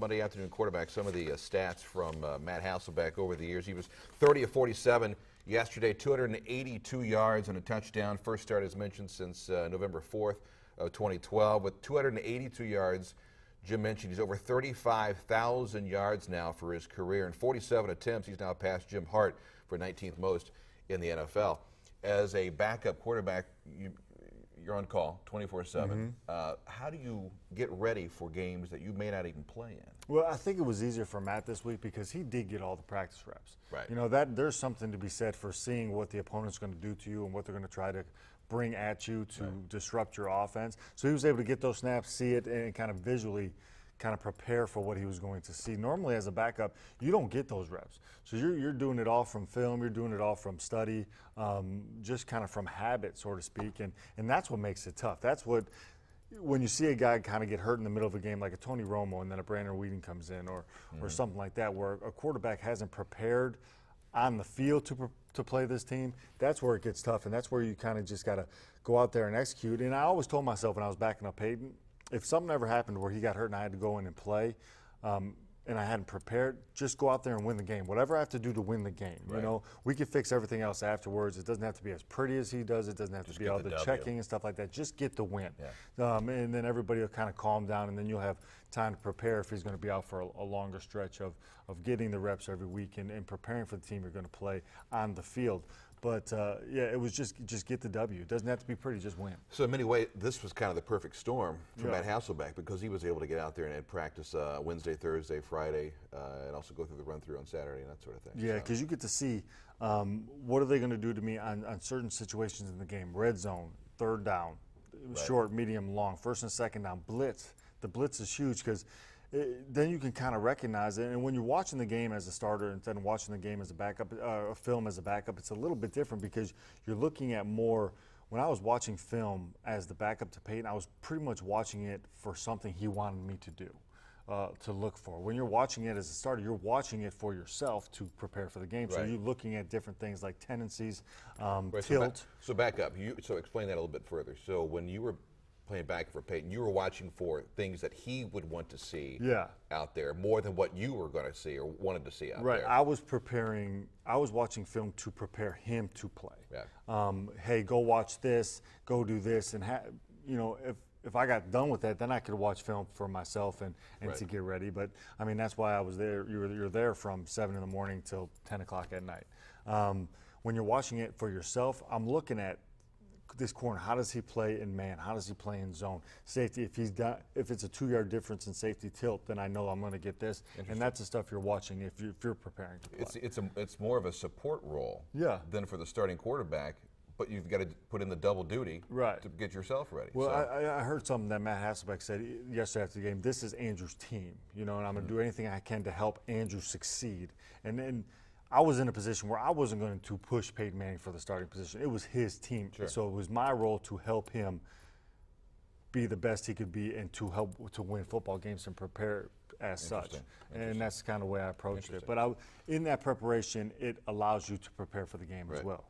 Monday afternoon quarterback, some of the stats from Matt Hasselbeck over the years. He was 30 of 47 yesterday, 282 yards and a touchdown. First start, as mentioned, since November 4th of 2012 with 282 yards. Jim mentioned he's over 35,000 yards now for his career. In 47 attempts, he's now passed Jim Hart for 19th most in the NFL. As a backup quarterback, you're on call 24/7. How do you get ready for games that you may not even play in? Well, I think it was easier for Matt this week because he did get all the practice reps. Right. You know, that there's something to be said for seeing what the opponent's going to do to you and what they're going to try to bring at you to disrupt your offense. So he was able to get those snaps, see it, and kind of visually kind of prepare for what he was going to see. Normally as a backup, you don't get those reps. So you're doing it all from film, you're doing it all from study, just kind of from habit, so to speak, and that's what makes it tough. That's what, when you see a guy kind of get hurt in the middle of a game like a Tony Romo and then a Brandon Weeden comes in or something like that, where a quarterback hasn't prepared on the field to play this team, that's where it gets tough, and that's where you kind of just got to go out there and execute. And I always told myself when I was backing up Peyton, if something ever happened where he got hurt and I had to go in and play, and I hadn't prepared, just go out there and win the game. Whatever I have to do to win the game. Right. You know, we can fix everything else afterwards. It doesn't have to be as pretty as he does. It doesn't have to be all the checking and stuff like that. Just get the win. Yeah. And then everybody will kind of calm down, and then you'll have time to prepare if he's going to be out for a longer stretch of getting the reps every week and preparing for the team you're going to play on the field. But, yeah, it was just get the W. It doesn't have to be pretty, just win. So in many ways, this was kind of the perfect storm for Matt Hasselbeck because he was able to get out there and practice Wednesday, Thursday, Friday, and also go through the run-through on Saturday and that sort of thing. Yeah, because you get to see what are they going to do to me on certain situations in the game. Red zone, third down, short, medium, long, first and second down, blitz. The blitz is huge because then you can kind of recognize it. And when you're watching the game as a starter instead of watching the game as a backup, film as a backup, it's a little bit different because you're looking at more. When I was watching film as the backup to Peyton, I was pretty much watching it for something he wanted me to do, to look for. When you're watching it as a starter, you're watching it for yourself to prepare for the game. So you're looking at different things like tendencies, tilt. So back up. So explain that a little bit further. So when you were playing back for Peyton, you were watching for things that he would want to see out there more than what you were going to see or wanted to see out there. Right. I was watching film to prepare him to play. Yeah. Hey, go watch this, go do this, and you know, if I got done with that, then I could watch film for myself and to get ready. But I mean, that's why I was there. You're there from 7 in the morning till 10 o'clock at night. When you're watching it for yourself, I'm looking at this corner. How does he play in man? How does he play in zone? Safety. If it's a 2-yard difference in safety tilt, then I know I'm going to get this. And that's the stuff you're watching if you're preparing to play. It's more of a support role than for the starting quarterback. But you've got to put in the double duty to get yourself ready. Well, I heard something that Matt Hasselbeck said yesterday after the game. This is Andrew's team, you know, and I'm going to do anything I can to help Andrew succeed. And then I was in a position where I wasn't going to push Peyton Manning for the starting position. It was his team. So it was my role to help him be the best he could be and to help to win football games and prepare as such. And that's kind of the way I approached it. But in that preparation, it allows you to prepare for the game as well.